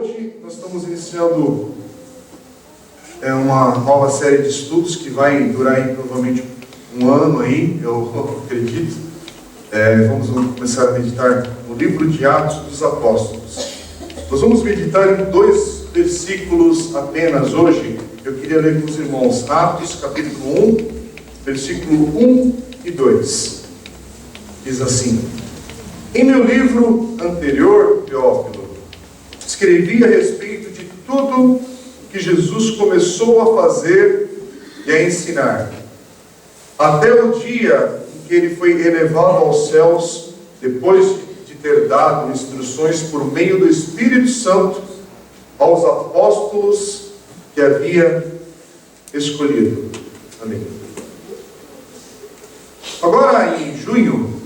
Hoje nós estamos iniciando uma nova série de estudos que vai durar aí, provavelmente um ano aí, eu acredito. Vamos começar a meditar no livro de Atos dos Apóstolos. Nós vamos meditar em 2 versículos apenas hoje. Eu queria ler com os irmãos Atos, capítulo 1, versículo 1 e 2. Diz assim: em meu livro anterior, Teófilo, escrevi a respeito de tudo que Jesus começou a fazer e a ensinar, até o dia em que ele foi elevado aos céus, depois de ter dado instruções por meio do Espírito Santo aos apóstolos que havia escolhido. Amém. Agora, em junho,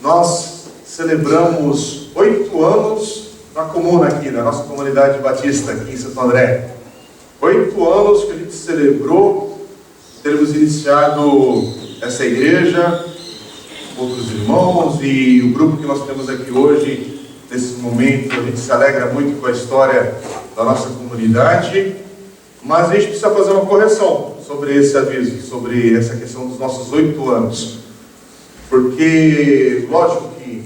nós celebramos 8 anos na comuna aqui, na nossa comunidade batista aqui em Santo André. 8 anos que a gente celebrou, termos iniciado essa igreja, outros irmãos e o grupo que nós temos aqui hoje. Nesse momento, a gente se alegra muito com a história da nossa comunidade, mas a gente precisa fazer uma correção sobre esse aviso, sobre essa questão dos nossos 8 anos. Porque, lógico que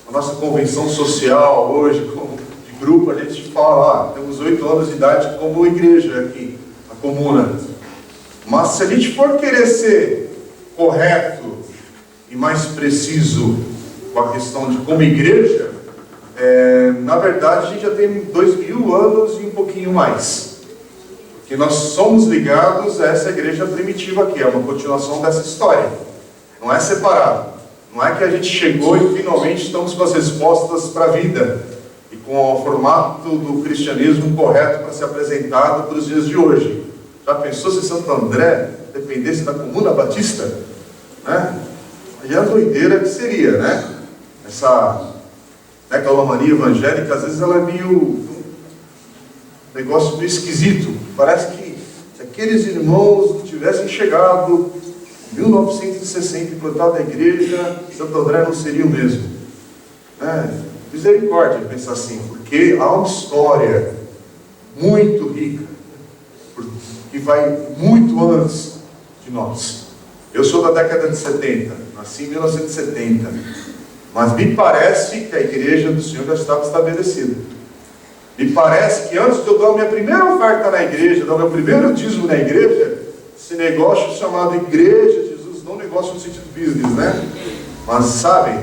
a nossa convenção social hoje, de grupo, a gente fala, temos 8 anos de idade como igreja aqui, a comuna. Mas se a gente for querer ser correto e mais preciso com a questão de como igreja, na verdade a gente já tem 2000 anos e um pouquinho mais. Porque nós somos ligados a essa igreja primitiva aqui, é uma continuação dessa história. Não é separado. Não é que a gente chegou e finalmente estamos com as respostas para a vida e com o formato do cristianismo correto para ser apresentado para os dias de hoje. Já pensou se Santo André dependesse da comuna batista? Né? Aí a doideira que seria, né? Essa galomania evangélica, às vezes ela é meio um negócio meio esquisito. Parece que se aqueles irmãos não tivessem chegado 1960 implantado a igreja, Santo André não seria o mesmo. Misericórdia pensar assim, porque há uma história muito rica, que vai muito antes de nós. Eu sou da década de 70, nasci em 1970, mas me parece que a igreja do Senhor já estava estabelecida. Me parece que antes de eu dar a minha primeira oferta na igreja, dar o meu primeiro dízimo na igreja, esse negócio chamado igreja de Jesus, não negócio no sentido business, né? Mas sabe,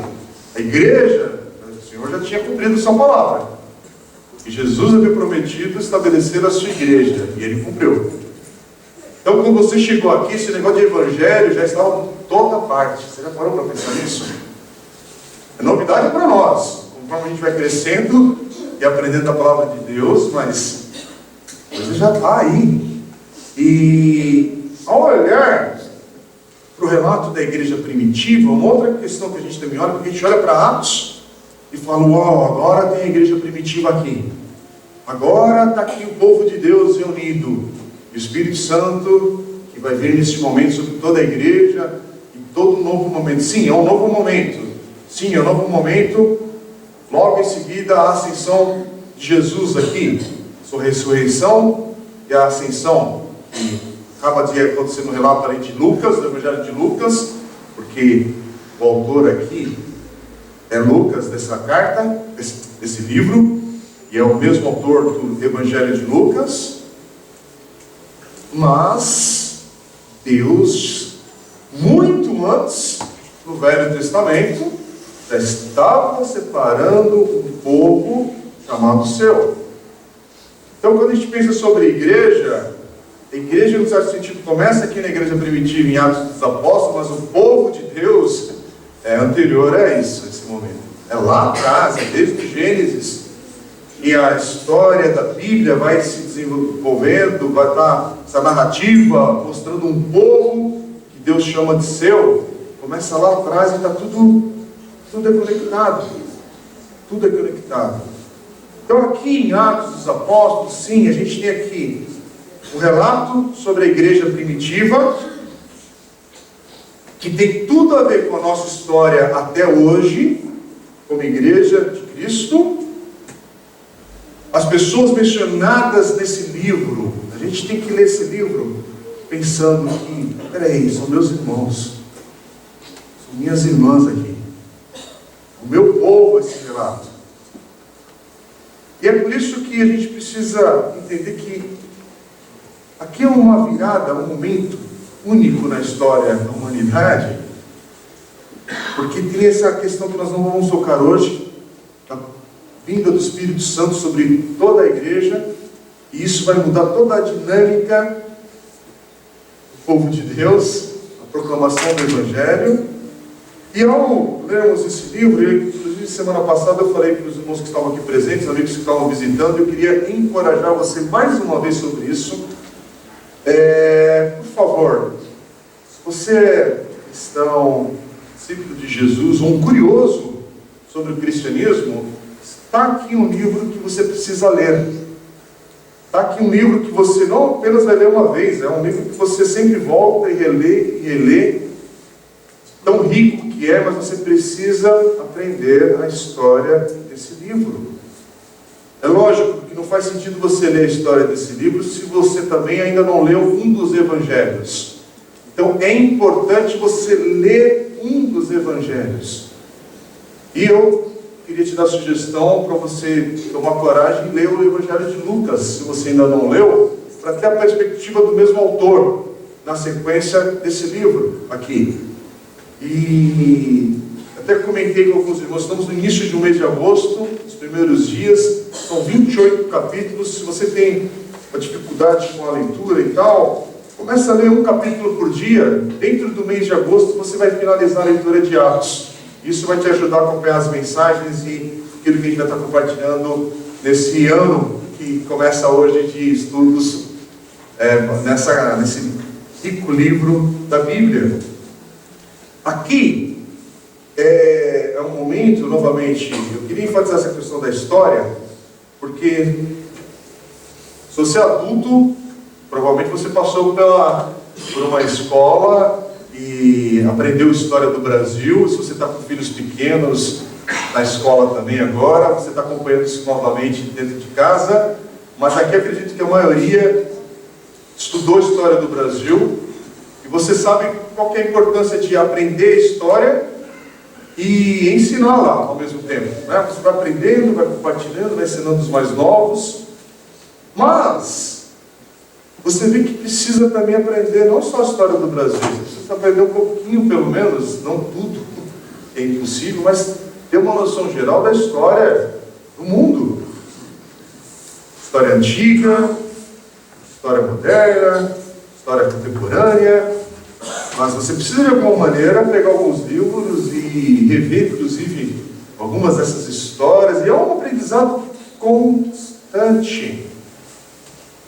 a igreja, o Senhor já tinha cumprido sua palavra. E Jesus havia prometido estabelecer a sua igreja, e Ele cumpriu. Então, quando você chegou aqui, esse negócio de evangelho já estava em toda parte. Você já parou para pensar nisso? É novidade para nós, conforme a gente vai crescendo e aprendendo a palavra de Deus, mas a coisa já está aí. E ao olhar para o relato da igreja primitiva, uma outra questão que a gente também olha, porque a gente olha para Atos e fala, uau, agora tem a igreja primitiva aqui. Agora está aqui o povo de Deus reunido. O Espírito Santo, que vai vir nesse momento sobre toda a igreja, e todo um novo momento. Sim, é um novo momento. Sim, é um novo momento. Logo em seguida, a ascensão de Jesus aqui. Sua ressurreição e a ascensão. Que acaba de acontecer no relato ali de Lucas, do Evangelho de Lucas, porque o autor aqui é Lucas dessa carta, desse livro, e é o mesmo autor do Evangelho de Lucas. Mas Deus, muito antes do Velho Testamento, já estava separando um povo chamado seu. Então, quando a gente pensa sobre a igreja, no certo sentido, começa aqui na igreja primitiva, em Atos dos Apóstolos, mas o povo de Deus é anterior a isso, esse momento. É lá atrás, é desde Gênesis. E a história da Bíblia vai se desenvolvendo, vai estar essa narrativa mostrando um povo que Deus chama de seu. Começa lá atrás e está tudo é conectado. Tudo é conectado. Então aqui em Atos dos Apóstolos, sim, a gente tem aqui um relato sobre a igreja primitiva, que tem tudo a ver com a nossa história até hoje, como igreja de Cristo. As pessoas mencionadas nesse livro, a gente tem que ler esse livro pensando que, peraí, são meus irmãos, são minhas irmãs aqui, o meu povo, esse relato. E é por isso que a gente precisa entender que aqui é uma virada, um momento único na história da humanidade, porque tem essa questão que nós não vamos tocar hoje, da vinda do Espírito Santo sobre toda a igreja, e isso vai mudar toda a dinâmica do povo de Deus, a proclamação do Evangelho. E ao lermos esse livro, inclusive semana passada eu falei para os irmãos que estavam aqui presentes, amigos que estavam visitando, eu queria encorajar você mais uma vez sobre isso. Por favor, se você é cristão, discípulo de Jesus, ou um curioso sobre o cristianismo, está aqui um livro que você precisa ler. Está aqui um livro que você não apenas vai ler uma vez, é um livro que você sempre volta e relê, tão rico que é, mas você precisa aprender a história desse livro. É lógico que não faz sentido você ler a história desse livro se você também ainda não leu um dos evangelhos. Então é importante você ler um dos evangelhos. E eu queria te dar a sugestão para você tomar coragem e ler o Evangelho de Lucas, se você ainda não leu, para ter a perspectiva do mesmo autor, na sequência desse livro aqui. E até comentei com alguns irmãos, estamos no início de um mês de agosto, os primeiros dias, são 28 capítulos. Se você tem uma dificuldade com a leitura e tal, comece a ler um capítulo por dia. Dentro do mês de agosto você vai finalizar a leitura de Atos. Isso vai te ajudar a acompanhar as mensagens e aquilo que a gente vai estar compartilhando nesse ano que começa hoje de estudos nesse rico livro da Bíblia. Aqui é um momento, novamente, eu queria enfatizar essa questão da história, porque se você é adulto, provavelmente você passou por uma escola e aprendeu história do Brasil. Se você está com filhos pequenos na escola também agora, você está acompanhando isso novamente dentro de casa, mas aqui acredito que a maioria estudou história do Brasil, e você sabe qual que é a importância de aprender história e ensiná-la ao mesmo tempo, né? Você vai aprendendo, vai compartilhando, vai ensinando os mais novos, mas você vê que precisa também aprender não só a história do Brasil, você precisa aprender um pouquinho, pelo menos, não tudo, é impossível, mas ter uma noção geral da história do mundo. História antiga, história moderna, história contemporânea, mas você precisa de alguma maneira pegar alguns livros e rever, inclusive, algumas dessas histórias, e é um aprendizado constante.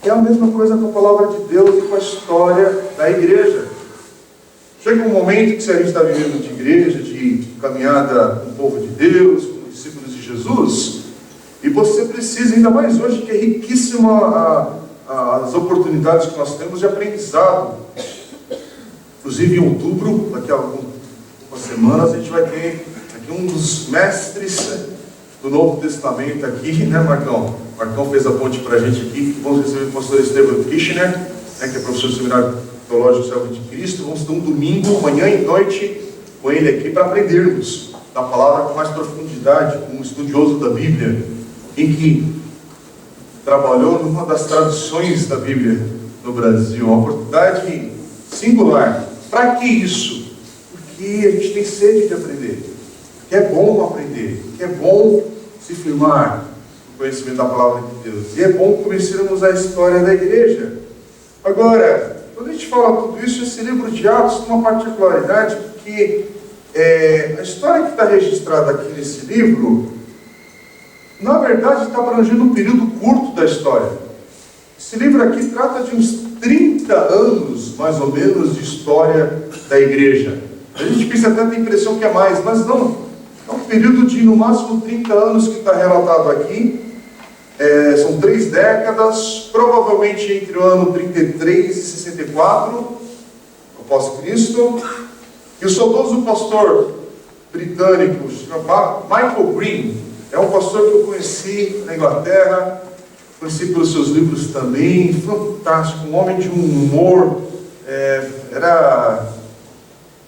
É a mesma coisa com a palavra de Deus e com a história da igreja. Chega um momento que, se a gente está vivendo de igreja, de caminhada com o povo de Deus, com os discípulos de Jesus, e você precisa, ainda mais hoje, que é riquíssima as oportunidades que nós temos de aprendizado. Inclusive em outubro, daqui a algumas semanas, a gente vai ter aqui um dos mestres do Novo Testamento aqui, né, Marcão? Marcão fez a ponte para a gente aqui. Vamos receber o pastor Esteban Kirchner, né, que é professor do Seminário Teológico Servo de Cristo. Vamos ter um domingo, manhã e noite, com ele aqui para aprendermos da palavra com mais profundidade, como um estudioso da Bíblia, em que trabalhou numa das traduções da Bíblia no Brasil. Uma oportunidade singular. Para que isso? Porque a gente tem sede de aprender. Que é bom aprender. Que é bom se firmar no conhecimento da palavra de Deus. E é bom conhecermos a história da igreja. Agora, quando a gente fala tudo isso, esse livro de Atos tem uma particularidade, porque a história que está registrada aqui nesse livro, na verdade, está abrangendo um período curto da história. Esse livro aqui trata de uns 30 anos, mais ou menos, de história da igreja. A gente pensa até ter a impressão que é mais, mas não. É um período de, no máximo, 30 anos que está relatado aqui. São 3 décadas, provavelmente entre o ano 33 e 64, após Cristo. E o saudoso pastor britânico, Michael Green, é um pastor que eu conheci na Inglaterra, conheci pelos seus livros também, fantástico, um homem de um humor, era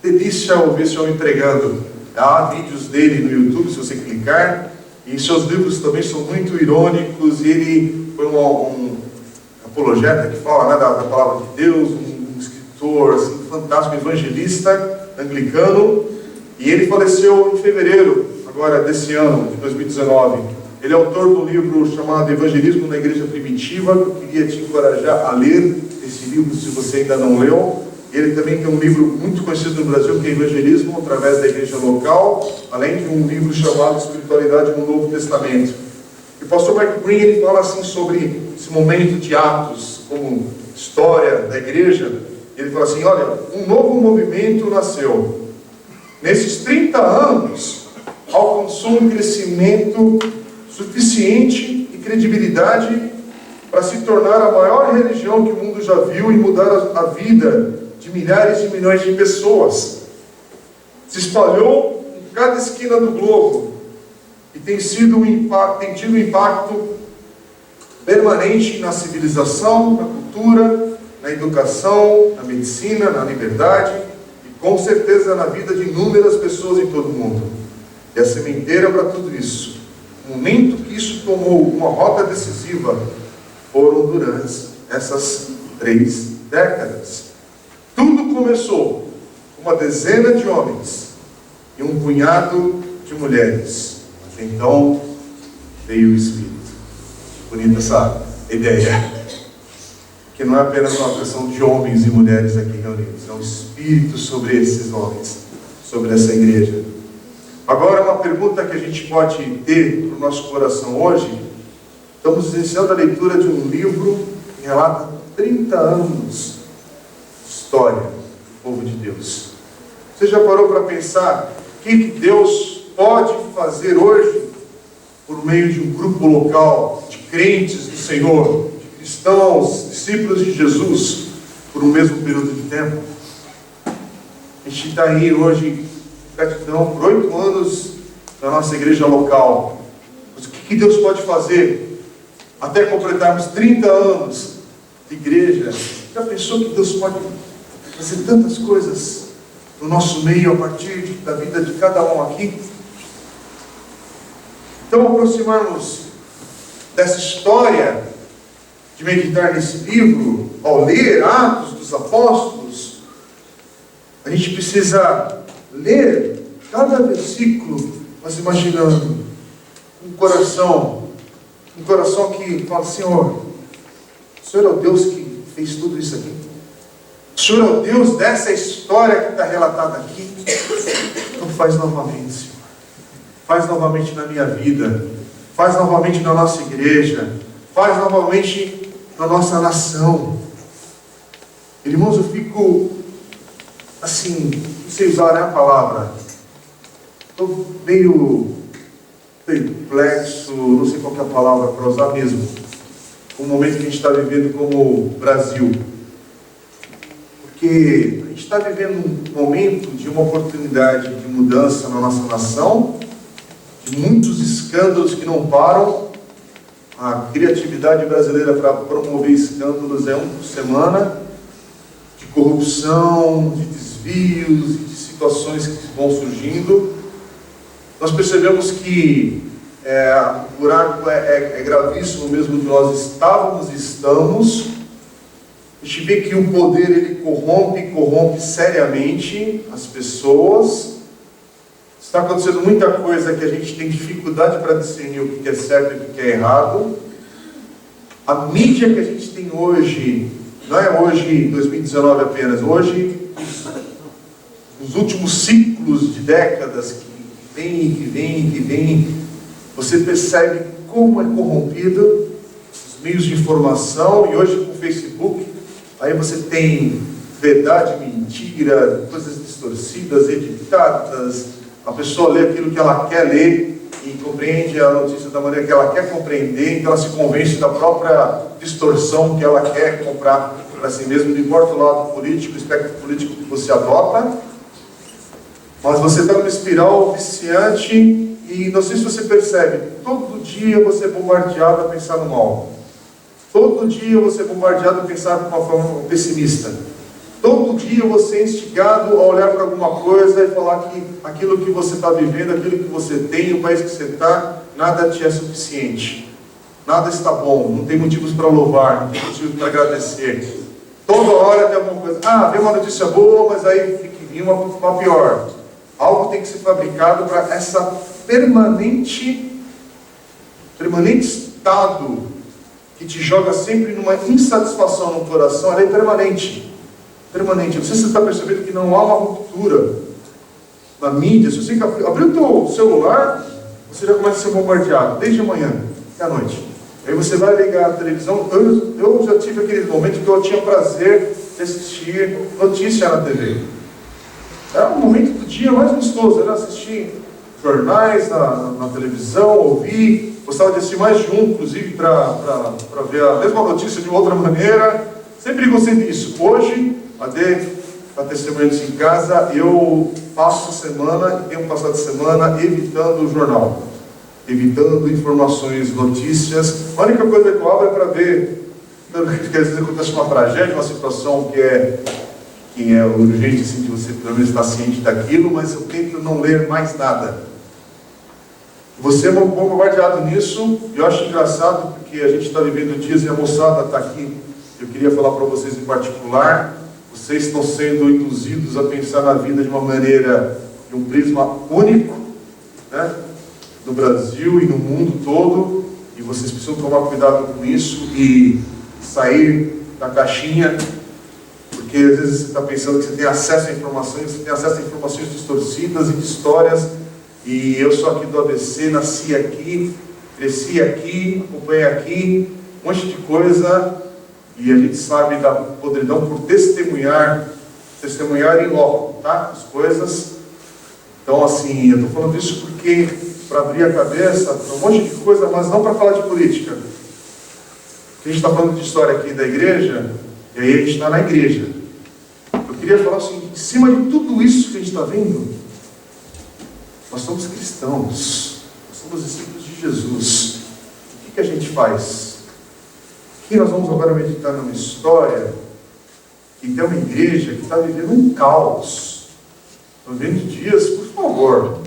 delícia ouvir esse homem pregando. Há vídeos dele no YouTube, se você clicar, e seus livros também são muito irônicos, e ele foi um apologeta que fala, né, da palavra de Deus, um escritor assim, fantástico, evangelista anglicano, e ele faleceu em fevereiro, agora desse ano, de 2019. Ele é autor do livro chamado Evangelismo na Igreja Primitiva, que eu queria te encorajar a ler esse livro, se você ainda não leu. Ele também tem um livro muito conhecido no Brasil, que é Evangelismo através da Igreja Local, além de um livro chamado Espiritualidade no Novo Testamento. E o pastor Mark Green, ele fala assim sobre esse momento de Atos, como história da igreja. Ele fala assim, olha, um novo movimento nasceu. Nesses 30 anos, alcançou um crescimento suficiente e credibilidade para se tornar a maior religião que o mundo já viu e mudar a vida de milhares de milhões de pessoas. Se espalhou em cada esquina do globo e tem tido um impacto permanente na civilização, na cultura, na educação, na medicina, na liberdade e com certeza na vida de inúmeras pessoas em todo o mundo. E a sementeira para tudo isso. O momento que isso tomou uma rota decisiva foram durante essas 3 décadas. Tudo começou com uma dezena de homens e um punhado de mulheres. Então veio o Espírito. Bonita essa ideia. Que não é apenas uma questão de homens e mulheres aqui reunidos. É um Espírito sobre esses homens, sobre essa igreja. Agora, uma pergunta que a gente pode ter para o nosso coração hoje. Estamos iniciando a leitura de um livro que relata 30 anos de história do povo de Deus. Você já parou para pensar o que Deus pode fazer hoje por meio de um grupo local de crentes do Senhor, de cristãos, discípulos de Jesus, por um mesmo período de tempo? A gente está aí hoje, gratidão, por 8 anos na nossa igreja local. Mas o que Deus pode fazer até completarmos 30 anos de igreja? Já pensou que Deus pode fazer tantas coisas no nosso meio a partir da vida de cada um aqui? Então, aproximarmos dessa história, de meditar nesse livro, ao ler Atos dos Apóstolos, a gente precisa ler cada versículo, mas imaginando um coração que fala, Senhor, o Senhor é o Deus que fez tudo isso aqui? O Senhor é o Deus dessa história que está relatada aqui? Então faz novamente, Senhor. Faz novamente na minha vida. Faz novamente na nossa igreja. Faz novamente na nossa nação. Irmãos, eu fico assim, não sei usar a palavra, estou meio perplexo, não sei qual que é a palavra para usar mesmo, o momento que a gente está vivendo como Brasil. Porque a gente está vivendo um momento de uma oportunidade de mudança na nossa nação, de muitos escândalos que não param. A criatividade brasileira para promover escândalos é um por semana, de corrupção, de desvios e de situações que vão surgindo. Nós percebemos que o buraco é gravíssimo mesmo onde nós estávamos e estamos. A gente vê que o poder ele corrompe seriamente as pessoas. Está acontecendo muita coisa que a gente tem dificuldade para discernir o que é certo e o que é errado. A mídia que a gente tem hoje, não é hoje, 2019 apenas, hoje, os últimos ciclos de décadas que vem, você percebe como é corrompido os meios de informação. E hoje com o Facebook, aí você tem verdade, mentira, coisas distorcidas, editadas. A pessoa lê aquilo que ela quer ler e compreende a notícia da maneira que ela quer compreender, então ela se convence da própria distorção que ela quer comprar para si mesma. Não importa o lado político, o espectro político que você adota, mas você está numa espiral viciante. E não sei se você percebe, todo dia você é bombardeado a pensar no mal. Todo dia você é bombardeado a pensar de uma forma pessimista. Todo dia você é instigado a olhar para alguma coisa e falar que aquilo que você está vivendo, aquilo que você tem, o país que você está, nada te é suficiente. Nada está bom, não tem motivos para louvar, não tem motivos para agradecer. Toda hora tem alguma coisa. Vem uma notícia boa, mas aí tem que vir uma pior. Algo tem que ser fabricado para essa permanente estado que te joga sempre numa insatisfação no coração. Ela é permanente. Permanente. Não sei se você está percebendo que não há uma ruptura na mídia. Se você abrir o teu celular, você já começa a ser bombardeado, desde a manhã até a noite. Aí você vai ligar a televisão. Eu já tive aquele momento que eu tinha prazer de assistir notícia na TV. Era um momento do dia mais gostoso, era assistir jornais na televisão, ouvir. Gostava de assistir mais de um, inclusive, para ver a mesma notícia de outra maneira. Sempre gostei disso. Hoje, para testemunhos em casa, eu passo a semana, e tenho passado a semana, evitando o jornal. Evitando informações, notícias. A única coisa que eu abro é para ver, porque às vezes acontece uma tragédia, uma situação que é urgente, assim, que você pelo menos está ciente daquilo, mas eu tento não ler mais nada. Você é bombardeado nisso, e eu acho engraçado, porque a gente está vivendo dias, e a moçada está aqui, eu queria falar para vocês em particular, vocês estão sendo induzidos a pensar na vida de uma maneira, de um prisma único, né? No Brasil e no mundo todo, e vocês precisam tomar cuidado com isso e sair da caixinha, porque às vezes você está pensando que você tem acesso a informações, você tem acesso a informações distorcidas e de histórias, e eu sou aqui do ABC, nasci aqui, cresci aqui, acompanhei aqui, um monte de coisa, e a gente sabe da podridão por testemunhar em loco, tá? As coisas. Então, assim, eu estou falando isso porque para abrir a cabeça para um monte de coisa, mas não para falar de política. Porque a gente está falando de história aqui da igreja, e aí a gente está na igreja. Eu queria falar assim, em cima de tudo isso que a gente está vendo, nós somos cristãos, nós somos discípulos de Jesus. O que a gente faz? Aqui nós vamos agora meditar numa história que tem uma igreja que está vivendo um caos. Estão vivendo dias, por favor,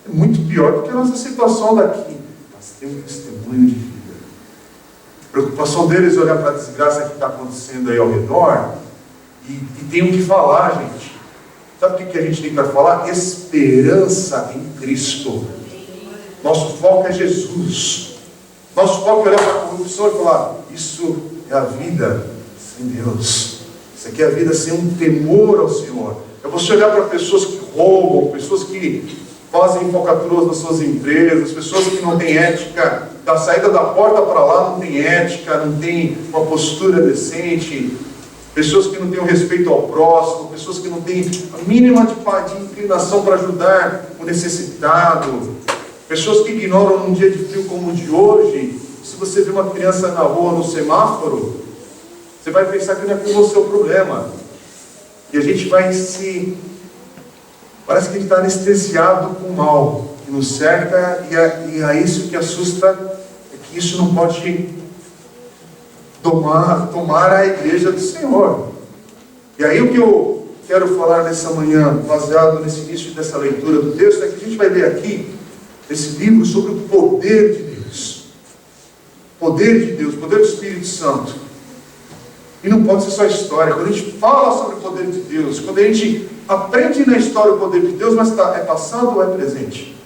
é muito pior do que a nossa situação daqui. Mas tem um testemunho de vida. A preocupação deles é olhar para a desgraça que está acontecendo aí ao redor e tem o que falar, gente. Sabe o que a gente tem para falar? Esperança em Cristo. Nosso foco é Jesus. Nosso foco é olhar para a corrupção e falar, isso é a vida sem Deus. Isso aqui é a vida sem um temor ao Senhor. É você olhar para pessoas que roubam, pessoas que fazem falcatruas nas suas empresas, pessoas que não têm ética, da saída da porta para lá não tem ética, não tem uma postura decente, pessoas que não têm o respeito ao próximo, pessoas que não têm a mínima de inclinação para ajudar o necessitado, pessoas que ignoram um dia de frio como o de hoje. Se você vê uma criança na rua, no semáforo, você vai pensar que não é com você o problema. E a gente vai parece que a gente está anestesiado com o mal que nos cerca, e é isso que assusta, é que isso não pode tomar a igreja do Senhor. E aí o que eu quero falar nessa manhã, baseado nesse início dessa leitura do texto, é que a gente vai ler aqui esse livro sobre o poder de Deus. Poder de Deus, poder do Espírito Santo. E não pode ser só história. Quando a gente fala sobre o poder de Deus, quando a gente aprende na história o poder de Deus, mas é passado ou é presente?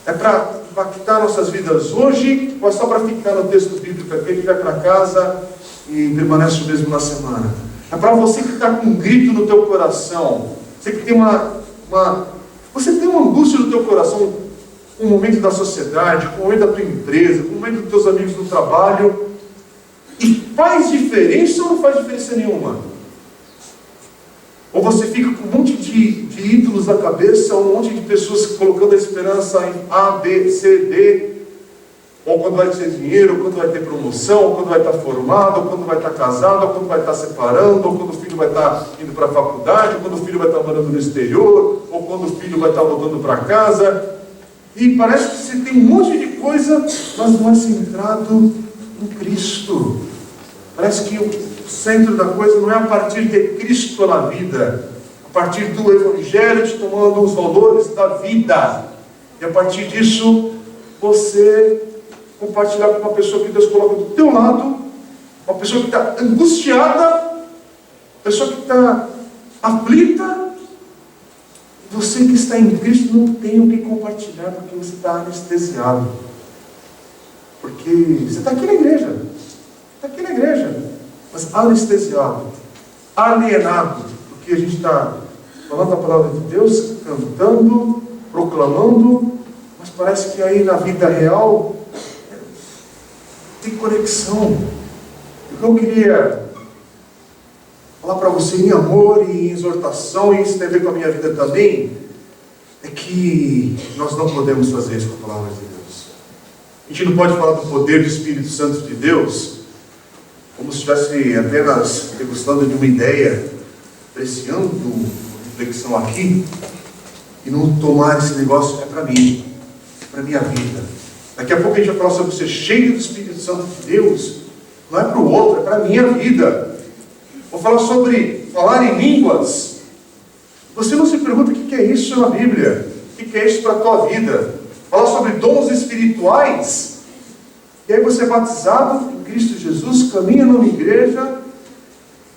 É para impactar nossas vidas hoje, ou é só para ficar no texto bíblico aqui, ficar para casa e permanece o mesmo na semana? É para você que está com um grito no teu coração, você que tem você tem uma angústia no teu coração, com o momento da sociedade, com o momento da tua empresa, com o momento dos teus amigos no trabalho, e faz diferença ou não faz diferença nenhuma? Ou você fica com um monte de ídolos na cabeça, ou um monte de pessoas colocando a esperança em A, B, C, D, ou quando vai ter dinheiro, ou quando vai ter promoção, ou quando vai estar formado, ou quando vai estar casado, ou quando vai estar separando, ou quando o filho vai estar indo para a faculdade, ou quando o filho vai estar morando no exterior, ou quando o filho vai estar voltando para casa. E parece que você tem um monte de coisa, mas não é centrado em Cristo. Parece que o centro da coisa não é a partir de Cristo na vida, a partir do Evangelho, te tomando os valores da vida. E a partir disso, você compartilhar com uma pessoa que Deus coloca do teu lado, uma pessoa que está angustiada, uma pessoa que está aflita. Você que está em Cristo não tem o que compartilhar, porque você está anestesiado. Porque você está aqui na igreja. Está aqui na igreja. Mas anestesiado. Alienado. Porque a gente está falando a palavra de Deus, cantando, proclamando, mas parece que aí na vida real tem conexão. O que eu queria falar para você em amor e em exortação, e isso tem a ver com a minha vida também, é que nós não podemos fazer isso com a palavra de Deus. A gente não pode falar do poder do Espírito Santo de Deus como se estivesse apenas degustando de uma ideia, apreciando uma reflexão aqui, e não tomar esse negócio é para mim, é para a minha vida. Daqui a pouco a gente vai falar sobre ser cheio do Espírito Santo de Deus, não é para o outro, é para a minha vida. Vou falar sobre falar em línguas. Você não se pergunta o que é isso na Bíblia, o que é isso para a tua vida. Falar sobre dons espirituais. E aí você é batizado em Cristo Jesus, caminha numa igreja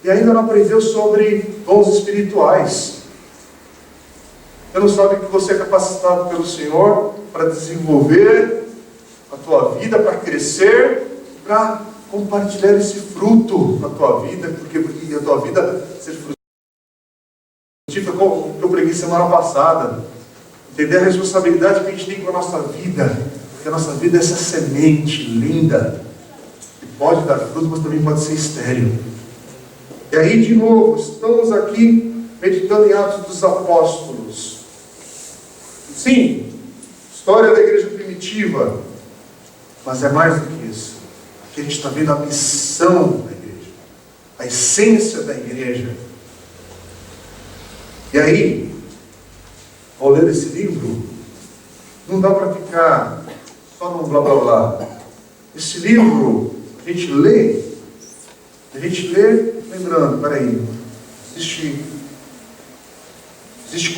e ainda não aprendeu sobre dons espirituais. Você não sabe que você é capacitado pelo Senhor para desenvolver a tua vida, para crescer, para compartilhar esse fruto na tua vida, porque a tua vida seja frutífera, como eu preguei semana passada. Entender a responsabilidade que a gente tem com a nossa vida, porque a nossa vida é essa semente linda, que pode dar fruto, mas também pode ser estéril. E aí, de novo, estamos aqui meditando em Atos dos Apóstolos. Sim, história da igreja primitiva, mas é mais do que isso. Aqui a gente está vendo a missão da igreja, a essência da igreja. E aí, ao ler esse livro, não dá para ficar só no blá blá blá. Esse livro, a gente lê lembrando, peraí, existe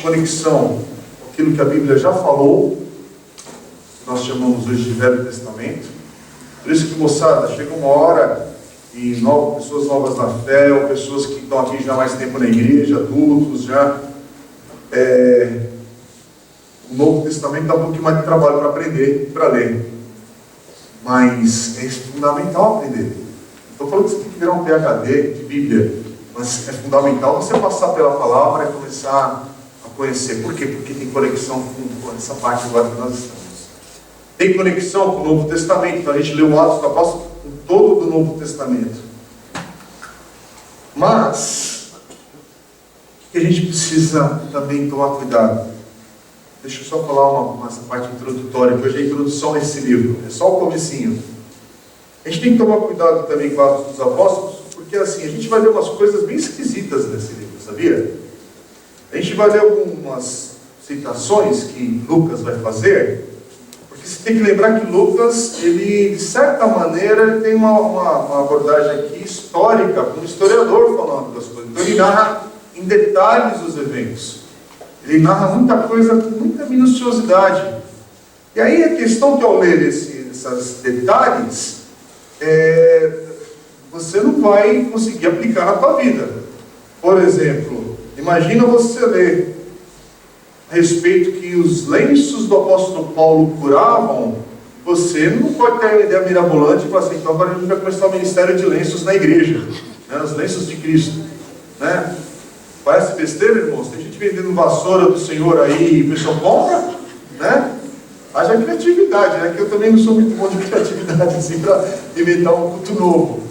conexão com aquilo que a Bíblia já falou, que nós chamamos hoje de Velho Testamento. Por isso que, moçada, chega uma hora e pessoas novas na fé, ou pessoas que estão aqui já há mais tempo na igreja, adultos já, o Novo Testamento dá um pouquinho mais de trabalho para aprender, para ler. Mas é fundamental aprender. Estou falando que você tem que virar um PhD de Bíblia, mas é fundamental você passar pela palavra e começar a conhecer. Por quê? Porque tem conexão com essa parte agora que nós estamos. Tem conexão com o Novo Testamento. Então a gente lê o Atos do Apóstolo com todo do Novo Testamento. Mas o que a gente precisa também tomar cuidado? Deixa eu só falar essa parte introdutória, que hoje é a introdução a esse livro. É só o comecinho. A gente tem que tomar cuidado também com Atos dos Apóstolos, porque assim, a gente vai ler umas coisas bem esquisitas nesse livro, sabia? A gente vai ler algumas citações que Lucas vai fazer, porque você tem que lembrar que Lucas, ele, de certa maneira, ele tem uma abordagem aqui histórica, como historiador falando das coisas. Então ele narra em detalhes os eventos. Ele narra muita coisa com muita minuciosidade. E aí a questão que ao ler esses detalhes, você não vai conseguir aplicar na tua vida. Por exemplo, imagina você ler a respeito que os lenços do apóstolo Paulo curavam. Você não pode ter uma ideia mirabolante e falar assim, então agora a gente vai começar o ministério de lenços na igreja, né? Os lenços de Cristo, né? Parece besteira, irmãos? Tem gente vendendo vassoura do Senhor aí e o pessoal compra, né? Haja criatividade, né? Que eu também não sou muito bom de criatividade assim para inventar um culto novo.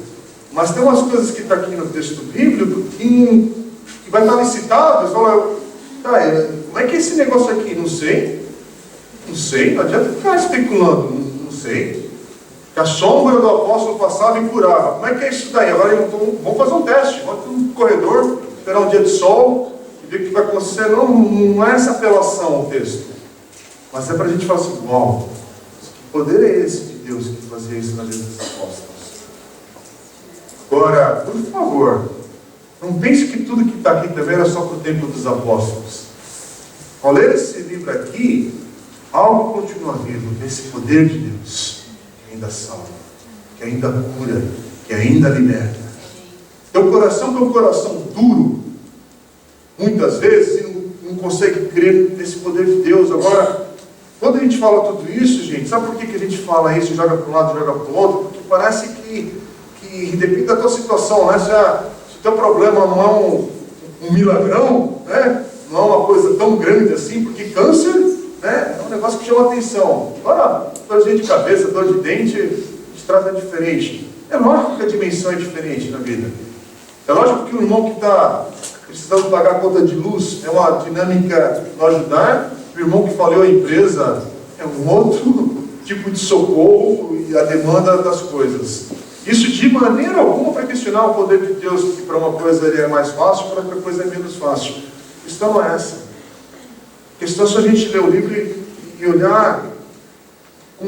Mas tem umas coisas que está aqui no texto bíblico que vai estar licitado. Você fala, como é que é esse negócio aqui? Não sei, não adianta ficar especulando, não sei. Que a sombra do apóstolo passava e curava. Como é que é isso daí? Agora vamos fazer um teste, vamos no corredor, esperar um dia de sol e ver o que vai acontecer. Não é essa apelação o texto. Mas é para a gente falar assim, uau, que poder é esse de Deus que fazia isso na vida dos apóstolos? Agora, por favor, não pense que tudo que está aqui também era só para o tempo dos apóstolos. Ao ler esse livro aqui, algo continua vivo, esse poder de Deus, que ainda salva, que ainda cura, que ainda liberta. Teu coração, que é um coração duro, muitas vezes não consegue crer nesse poder de Deus. Agora, quando a gente fala tudo isso, gente, sabe por que a gente fala isso, joga para um lado, joga para o outro? Porque parece que depende da tua situação, né? Se o teu problema não é um milagrão, né? Não é uma coisa tão grande assim, porque câncer, né, é um negócio que chama atenção. Agora, dor de cabeça, dor de dente, a gente trata diferente. É lógico que a dimensão é diferente na vida. É lógico que o irmão que está precisando pagar a conta de luz é uma dinâmica no ajudar, o irmão que falhou a empresa é um outro tipo de socorro e a demanda das coisas. Isso de maneira alguma para questionar o poder de Deus, que para uma coisa ele é mais fácil, para outra coisa é menos fácil. A questão não é essa. A questão é só a gente ler o livro e olhar com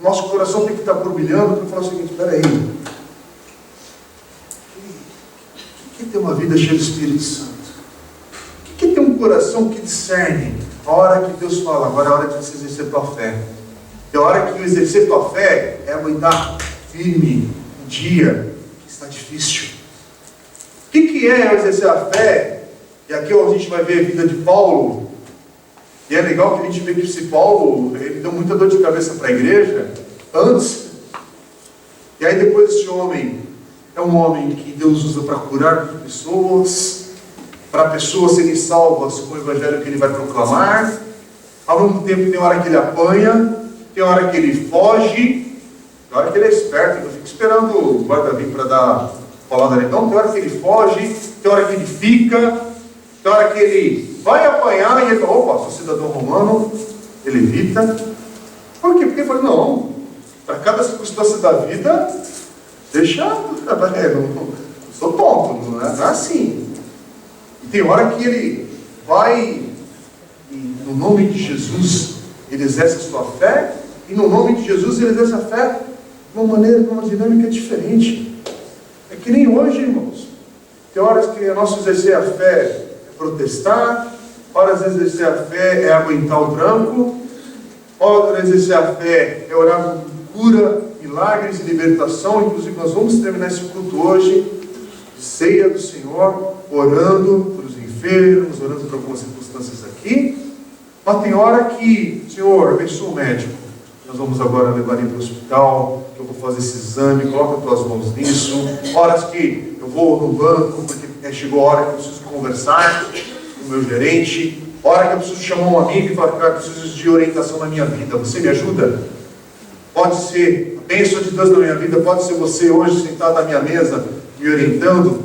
nosso coração tem que estar borbulhando para falar o seguinte: espera aí, o que é ter uma vida cheia do Espírito Santo? O que é ter um coração que discerne a hora que Deus fala, agora é a hora de você exercer tua fé? E a hora que eu exercer tua fé é aguentar firme um dia que está difícil. O que é exercer a fé? E aqui a gente vai ver a vida de Paulo. E é legal que a gente vê que esse Paulo, ele deu muita dor de cabeça para a igreja antes. E aí depois esse homem é um homem que Deus usa para curar pessoas, para pessoas serem salvas com o evangelho que ele vai proclamar. Ao mesmo tempo tem hora que ele apanha, tem hora que ele foge, tem hora que ele é esperto. Eu fico esperando o guarda vir para dar palavra dele. Então, tem hora que ele foge, tem hora que ele fica, tem hora que ele vai apanhar e ele fala: opa, sou cidadão romano, ele evita. Por quê? Porque ele fala: não, para cada circunstância da vida, deixa, não sou tonto, não é assim. E tem hora que ele vai, e no nome de Jesus, ele exerce a sua fé, e no nome de Jesus ele exerce a fé de uma maneira, de uma dinâmica diferente. É que nem hoje, irmãos. Tem horas que o nosso exercer a fé é protestar, horas exercer a fé é aguentar o tranco, horas exercer a fé é orar por cura, milagres e libertação. Inclusive nós vamos terminar esse culto hoje, ceia do Senhor, orando para os enfermos, orando por algumas circunstâncias aqui. Mas tem hora que, Senhor, abençoa o médico, nós vamos agora levar ele para o hospital, que eu vou fazer esse exame, coloca as tuas mãos nisso. Horas que eu vou no banco, porque chegou a hora que eu preciso conversar com o meu gerente, hora que eu preciso chamar um amigo e falar: cara, eu preciso de orientação na minha vida, você me ajuda? Pode ser a bênção de Deus na minha vida, pode ser você hoje sentado na minha mesa, me orientando,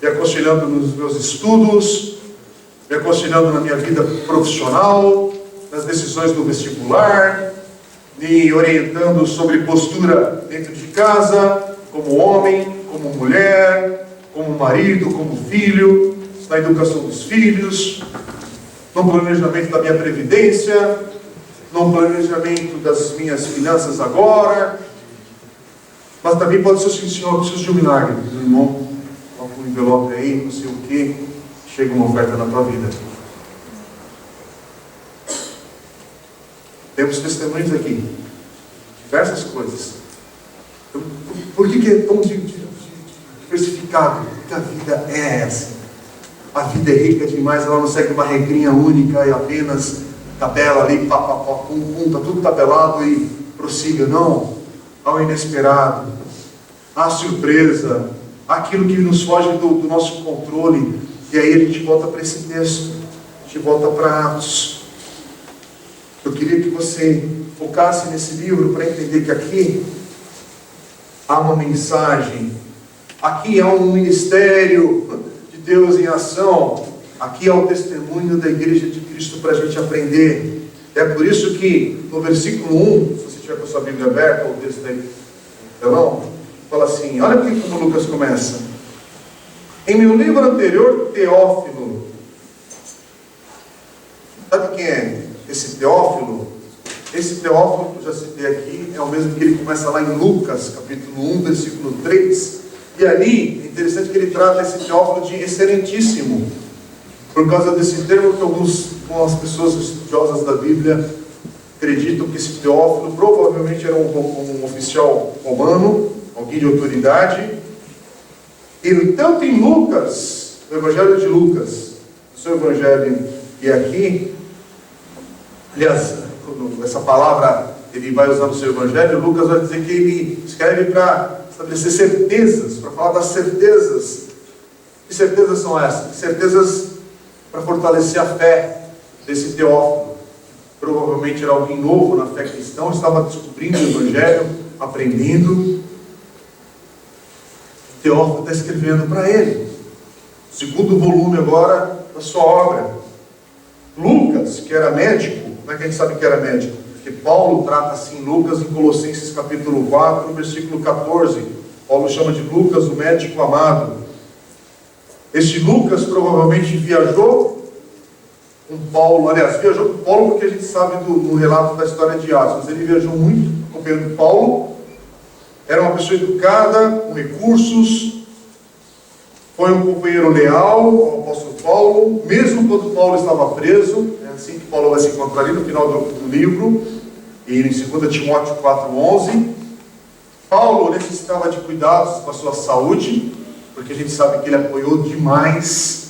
me aconselhando nos meus estudos, me aconselhando na minha vida profissional, nas decisões do vestibular, me orientando sobre postura dentro de casa, como homem, como mulher, como marido, como filho, na educação dos filhos, no planejamento da minha previdência, no planejamento das minhas finanças agora. Mas também pode ser assim: Senhor, eu preciso de um milagre. Meu irmão, coloca um envelope aí, não sei o que, chega uma oferta na tua vida. Temos testemunhos aqui, diversas coisas. Por que é tão diversificado? Porque a vida é essa. A vida é rica demais, ela não segue uma regrinha única e apenas tabela ali, pá, pum, tá tudo tabelado e prossiga. Não. Há o inesperado, há a surpresa, aquilo que nos foge do nosso controle. E aí a gente volta para esse texto, a gente volta para Atos. Eu queria que você focasse nesse livro para entender que aqui há uma mensagem, aqui há um ministério de Deus em ação, aqui há o testemunho da Igreja de Cristo para a gente aprender. É por isso que no versículo 1, se você tiver com a sua Bíblia aberta, o texto aí no telão, fala assim: olha aqui como Lucas começa. Em meu livro anterior, Teófilo. Sabe quem é esse Teófilo? Esse Teófilo, que eu já citei aqui, é o mesmo que ele começa lá em Lucas, capítulo 1, versículo 3. E ali, é interessante que ele trata esse Teófilo de excelentíssimo, por causa desse termo que algumas pessoas estudiosas da Bíblia acreditam que esse Teófilo provavelmente era um oficial romano, alguém de autoridade. E tanto em Lucas, no Evangelho de Lucas, no seu Evangelho e aqui, aliás, essa palavra ele vai usar no seu Evangelho, Lucas vai dizer que ele escreve para estabelecer certezas, para falar das certezas. Que certezas são essas? Certezas para fortalecer a fé desse Teófilo. Provavelmente era alguém novo na fé cristã, estava descobrindo o Evangelho, aprendendo. Teófilo está escrevendo para ele, o segundo volume agora da sua obra. Lucas, que era médico, como é que a gente sabe que era médico? Porque Paulo trata assim Lucas em Colossenses capítulo 4, versículo 14. Paulo chama de Lucas o médico amado. Este Lucas provavelmente viajou com Paulo, aliás, viajou com Paulo porque a gente sabe do relato da história de Atos, mas ele viajou muito acompanhando Paulo. Era uma pessoa educada, com recursos, foi um companheiro leal ao apóstolo Paulo, mesmo quando Paulo estava preso. É assim que Paulo vai se encontrar ali no final do livro, e em 2 Timóteo 4,11. Paulo necessitava de cuidados com a sua saúde, porque a gente sabe que ele apoiou demais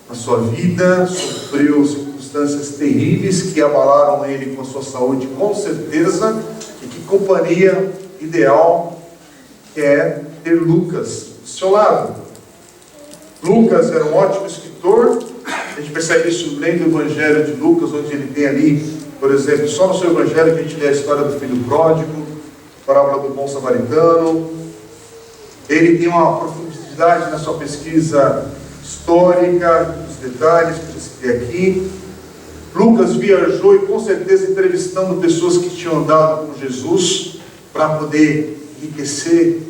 a sua vida, sofreu circunstâncias terríveis que abalaram ele com a sua saúde, com certeza. E que companhia ideal é ter Lucas do seu lado. Lucas era um ótimo escritor. A gente percebe isso lendo o Evangelho de Lucas, onde ele tem ali, por exemplo, só no seu Evangelho que a gente lê a história do filho pródigo, a parábola do bom samaritano. Ele tem uma profundidade na sua pesquisa histórica, dos detalhes que eu citei aqui. Lucas viajou e com certeza entrevistando pessoas que tinham andado com Jesus, para poder enriquecer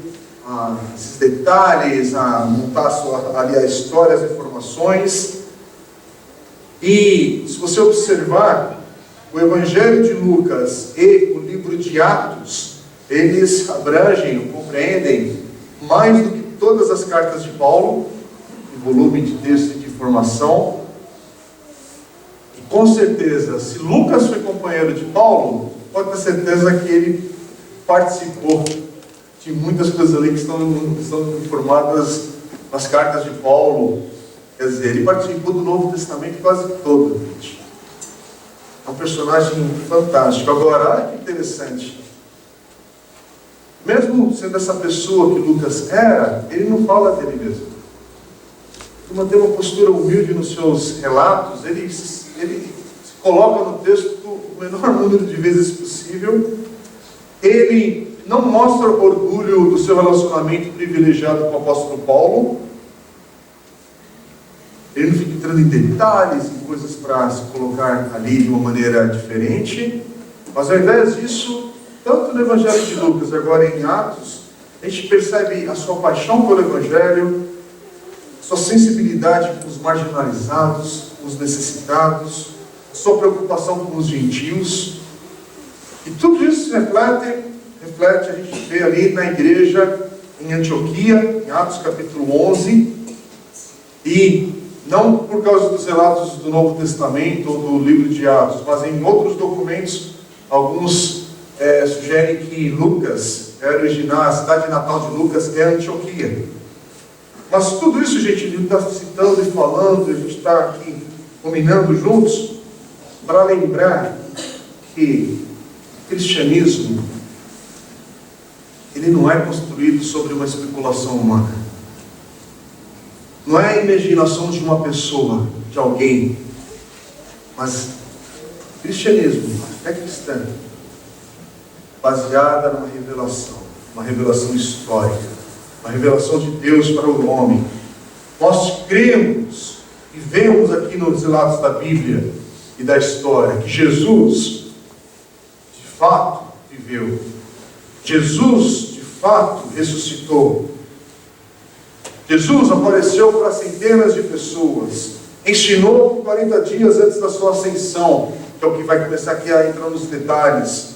esses detalhes, montar ali a história, as informações. E se você observar, o Evangelho de Lucas e o livro de Atos, eles abrangem, compreendem mais do que todas as cartas de Paulo, em volume de texto e de informação. E com certeza, se Lucas foi companheiro de Paulo, pode ter certeza que ele participou de muitas coisas ali que estão informadas nas cartas de Paulo. Quer dizer, ele participou do Novo Testamento quase todo, gente. É um personagem fantástico. Agora, olha que interessante. Mesmo sendo essa pessoa que Lucas era, ele não fala dele mesmo. Ele mantém uma postura humilde nos seus relatos. Ele se coloca no texto o menor número de vezes possível. Ele não mostra orgulho do seu relacionamento privilegiado com o apóstolo Paulo. Ele não fica entrando em detalhes, em coisas para se colocar ali de uma maneira diferente. Mas ao invés disso, tanto no Evangelho de Lucas, agora em Atos, a gente percebe a sua paixão pelo Evangelho, sua sensibilidade com os marginalizados, com os necessitados, sua preocupação com os gentios. E tudo isso reflete, a gente vê ali na igreja em Antioquia, em Atos capítulo 11, e não por causa dos relatos do Novo Testamento ou do livro de Atos, mas em outros documentos, alguns sugerem que Lucas é original, a cidade natal de Lucas é Antioquia. Mas tudo isso, gente, a gente está citando e falando, a gente está aqui combinando juntos, para lembrar que o cristianismo, ele não é construído sobre uma especulação humana. Não é a imaginação de uma pessoa, de alguém. Mas o cristianismo, a fé cristã, baseada numa revelação histórica, uma revelação de Deus para o homem. Nós cremos e vemos aqui nos relatos da Bíblia e da história que Jesus, de fato, viveu. Jesus, de fato, ressuscitou. Jesus apareceu para centenas de pessoas, ensinou por 40 dias antes da sua ascensão, que é o que vai começar aqui a entrar nos detalhes.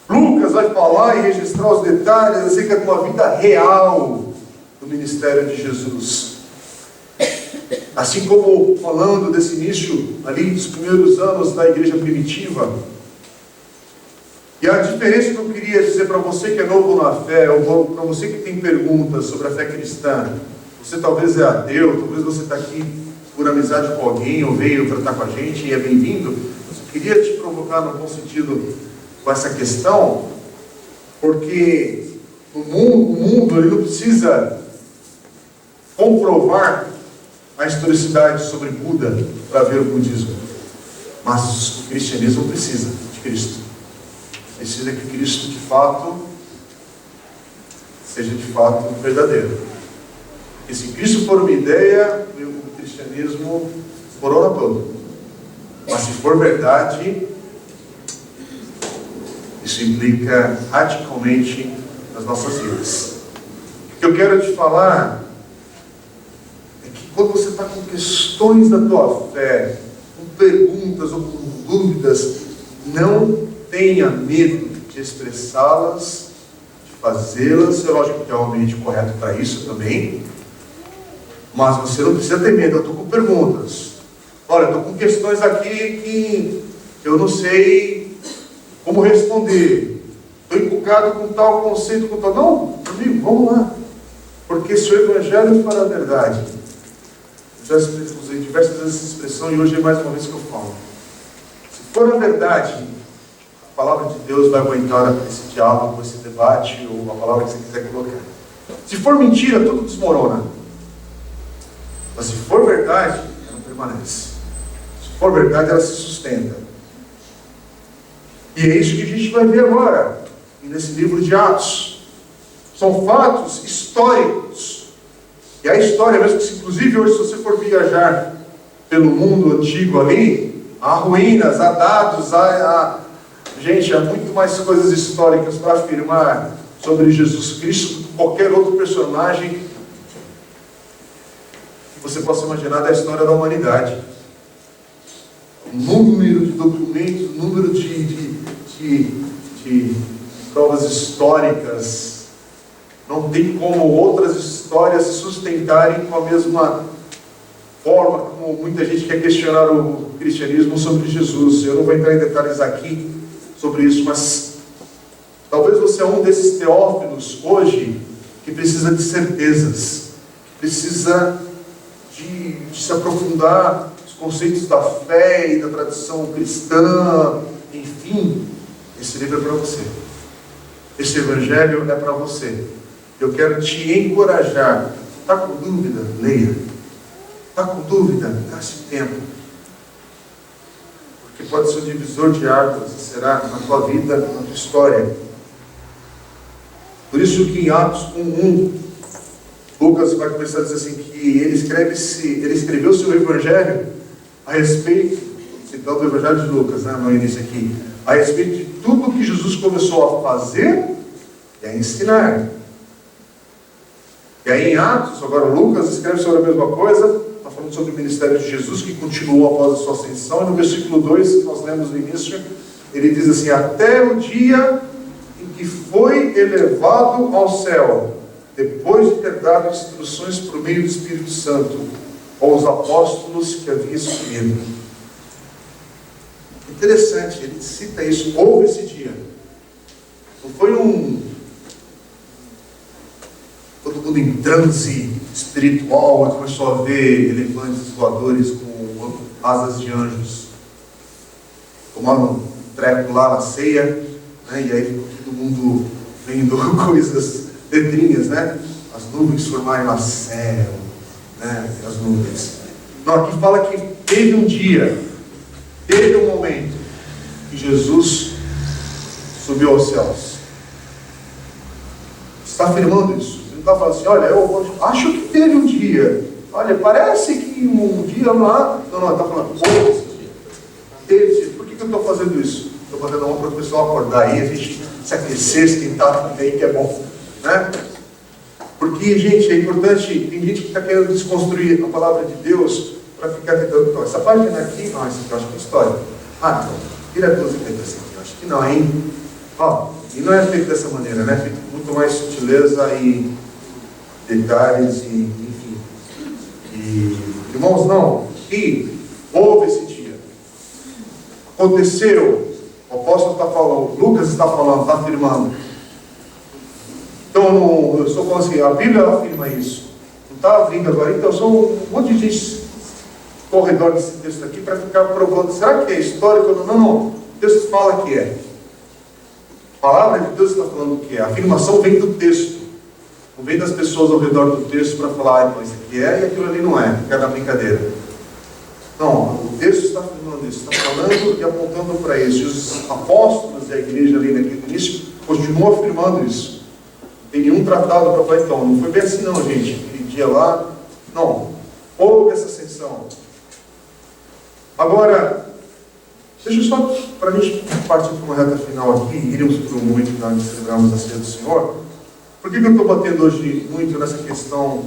Lucas vai falar e registrar os detalhes acerca de uma vida real do ministério de Jesus. Assim como falando desse início ali dos primeiros anos da igreja primitiva. E a diferença que eu queria dizer para você que é novo na fé, ou para você que tem perguntas sobre a fé cristã, você talvez é ateu, talvez você está aqui por amizade com alguém, ou veio tratar com a gente e é bem-vindo. Eu queria te provocar no bom sentido com essa questão, porque o mundo ele não precisa comprovar a historicidade sobre Buda para ver o budismo, mas o cristianismo precisa de Cristo. Precisa que Cristo de fato seja de fato verdadeiro. Porque se Cristo for uma ideia, o cristianismo corona todo. Mas se for verdade, isso implica radicalmente nas nossas vidas. O que eu quero te falar é que quando você está com questões da tua fé, com perguntas ou com dúvidas, não tenha medo de expressá-las, de fazê-las. É lógico que é o ambiente correto para isso também. Mas você não precisa ter medo. Eu estou com perguntas. Olha, estou com questões aqui que eu não sei como responder. Estou encucado com tal conceito, com tal... Não, amigo, vamos lá. Porque se o Evangelho for a verdade, eu já usei diversas vezes essa expressão e hoje é mais uma vez que eu falo. Se for a verdade, a palavra de Deus vai aguentar esse diálogo, esse debate, ou a palavra que você quiser colocar. Se for mentira, tudo desmorona. Mas se for verdade, ela permanece. Se for verdade, ela se sustenta. E é isso que a gente vai ver agora, nesse livro de Atos. São fatos históricos. E a história, mesmo que inclusive hoje, se você for viajar pelo mundo antigo ali, há ruínas, há dados, gente, há muito mais coisas históricas para afirmar sobre Jesus Cristo do que qualquer outro personagem que você possa imaginar da história da humanidade. O número de documentos, o número de provas históricas, não tem como outras histórias se sustentarem com a mesma forma como muita gente quer questionar o cristianismo sobre Jesus. Eu não vou entrar em detalhes aqui sobre isso, mas talvez você é um desses teófilos hoje que precisa de certezas, precisa de se aprofundar nos conceitos da fé e da tradição cristã, enfim. Esse livro é para você. Esse Evangelho é para você. Eu quero te encorajar. Está com dúvida? Leia. Está com dúvida? Gaste tempo. Porque pode ser um divisor de águas, será na tua vida, na tua história. Por isso que em Atos 1:1, Lucas vai começar a dizer assim, que ele escreveu seu Evangelho a respeito, citando o Evangelho de Lucas, né, no início aqui, a respeito de tudo que Jesus começou a fazer e a ensinar. E aí em Atos, agora Lucas escreve sobre a mesma coisa, está falando sobre o ministério de Jesus, que continuou após a sua ascensão, e no versículo 2, que nós lemos no início, ele diz assim, até o dia em que foi elevado ao céu, depois de ter dado instruções por meio do Espírito Santo aos apóstolos que havia escolhido. Interessante, ele cita isso, houve esse dia. Não foi todo mundo em transe espiritual, começou a ver elefantes voadores com asas de anjos. Tomaram um treco lá na ceia, né, e aí ficou todo mundo vendo coisas, letrinhas, né? As nuvens formarem lá céu, né? As nuvens. Não, aqui fala que teve um dia, teve um momento que Jesus subiu aos céus. Está afirmando isso. Você não está falando assim, olha, eu acho que teve um dia. Olha, parece que um dia lá... Não, está falando, houve esse dia. Teve. Por que eu estou fazendo isso? Estou fazendo uma para o pessoal acordar aí, a gente se aquecer, esquentar também, que é bom. Né? Porque, gente, é importante, tem gente que está querendo desconstruir a palavra de Deus para ficar tentando, então, essa página aqui, essa aqui eu acho que é história. Ah, então, tira 12 letras aqui. Eu acho que não, hein? Ó, e não é feito dessa maneira, né? É feito com muito mais sutileza e detalhes e, enfim. E, irmãos, não. E houve esse dia. Aconteceu. O apóstolo está falando, Lucas está falando, está afirmando. Então, eu estou falando assim, a Bíblia afirma isso. Não está abrindo agora. Então, são um monte de gente ao redor desse texto aqui para ficar provando. Será que é histórico? Não, não. O texto fala que é. A palavra de Deus está falando que é. A afirmação vem do texto. Não vem das pessoas ao redor do texto para falar, então isso aqui é e aquilo ali não é. Fica na brincadeira. Não, o texto está afirmando isso. Está falando e apontando para isso. E os apóstolos da igreja ali naquele início continuam afirmando isso. Não tem nenhum tratado para falar, então. Não foi bem assim não, gente. Aquele dia lá. Não. Houve essa ascensão. Agora, deixa eu só, para a gente partir para uma reta final aqui, iremos para o momento que nós celebramos a ceia do Senhor. Por que eu estou batendo hoje muito nessa questão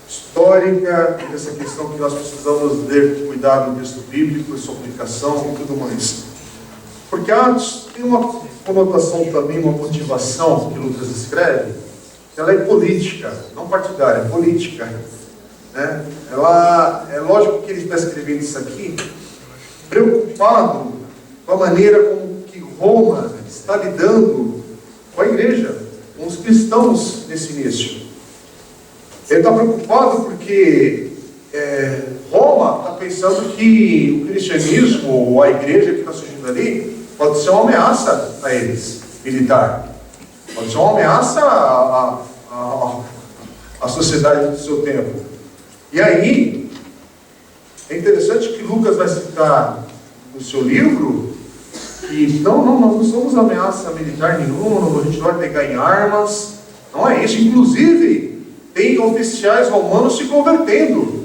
histórica, nessa questão que nós precisamos ter cuidado do texto bíblico, sua aplicação e tudo mais? Porque Atos tem uma conotação também, uma motivação que Lucas escreve, ela é política, não partidária, é política. Né? É lógico que ele está escrevendo isso aqui preocupado com a maneira como que Roma está lidando com a igreja, com os cristãos nesse início. Ele está preocupado porque Roma está pensando que o cristianismo ou a igreja que está surgindo ali pode ser uma ameaça a eles, militar. Pode ser uma ameaça à sociedade do seu tempo. E aí, é interessante que Lucas vai citar no seu livro que nós não somos ameaça militar nenhuma, a gente não vai pegar em armas, não é isso. Inclusive, tem oficiais romanos se convertendo.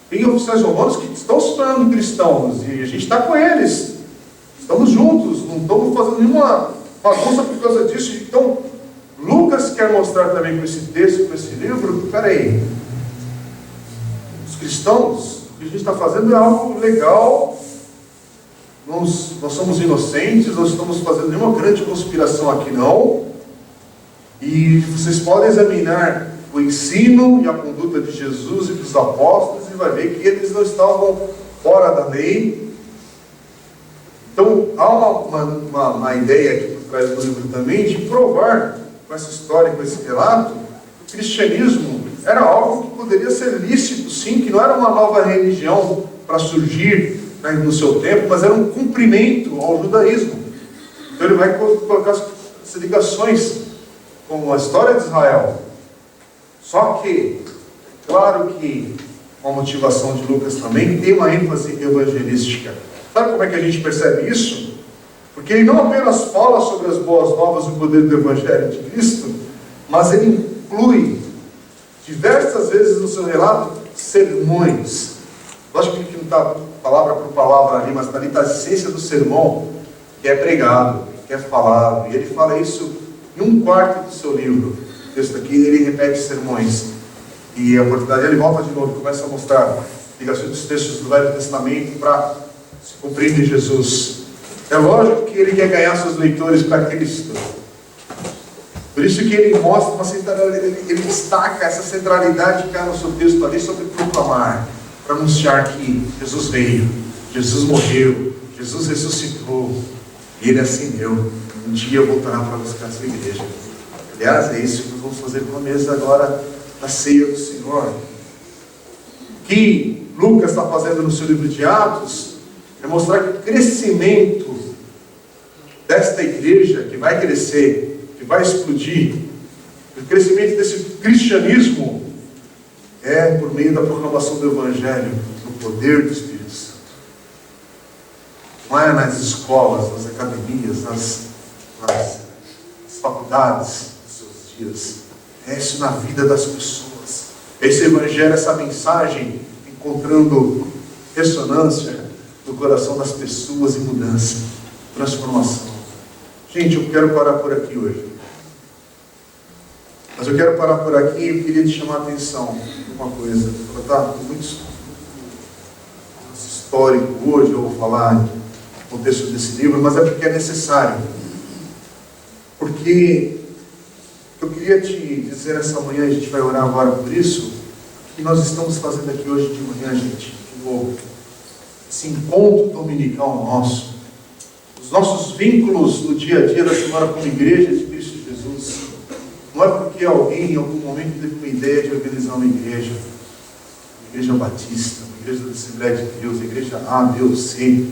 Tem oficiais romanos que estão se tornando cristãos e a gente está com eles. Estamos juntos, não estamos fazendo nenhuma bagunça por causa disso. Então, Lucas quer mostrar também com esse texto, com esse livro, peraí, os cristãos, o que a gente está fazendo é algo legal, nós somos inocentes, não estamos fazendo nenhuma grande conspiração aqui não, e vocês podem examinar o ensino e a conduta de Jesus e dos apóstolos e vai ver que eles não estavam fora da lei. Então há uma ideia aqui por trás do livro também de provar com essa história, com esse relato, que o cristianismo era algo que poderia ser lícito, sim, que não era uma nova religião para surgir no seu tempo, mas era um cumprimento ao judaísmo. Então ele vai colocar as ligações com a história de Israel. Só que, claro que uma motivação de Lucas também tem uma ênfase evangelística. Sabe como é que a gente percebe isso? Porque ele não apenas fala sobre as boas novas e o poder do Evangelho de Cristo, mas ele inclui diversas vezes no seu relato sermões. Lógico que não está palavra por palavra ali, mas ali está a essência do sermão, que é pregado, que é falado. E ele fala isso em 1/4 do seu livro. O texto aqui, ele repete sermões. E a oportunidade, ele volta de novo e começa a mostrar ligações dos textos do Velho Testamento para se cumprir em Jesus. É lógico que ele quer ganhar seus leitores para Cristo. Por isso que ele mostra uma centralidade, ele destaca essa centralidade que há no seu texto ali sobre proclamar, para anunciar que Jesus veio, Jesus morreu, Jesus ressuscitou, e ele ascendeu. Um dia voltará para buscar a sua igreja. Aliás, é isso que nós vamos fazer com a mesa agora da ceia do Senhor. O que Lucas está fazendo no seu livro de Atos é mostrar que o crescimento desta igreja, que vai crescer, que vai explodir, o crescimento desse cristianismo é por meio da proclamação do Evangelho, no poder do Espírito Santo. Não é nas escolas, nas academias, nas faculdades dos seus dias. É isso na vida das pessoas. Esse Evangelho, essa mensagem, encontrando ressonância no coração das pessoas e mudança, transformação. Gente, eu quero parar por aqui hoje. Mas eu quero parar por aqui e eu queria te chamar a atenção uma coisa. Tá? Muito histórico hoje, eu vou falar no contexto desse livro, mas é porque é necessário. Porque eu queria te dizer essa manhã, a gente vai orar agora por isso, que nós estamos fazendo aqui hoje de manhã, gente, de novo, esse encontro dominical nosso, os nossos vínculos no dia a dia da semana como igreja de Cristo Jesus, não é porque alguém em algum momento teve uma ideia de organizar uma igreja batista, uma igreja da Assembleia de Deus, a igreja A, B ou C.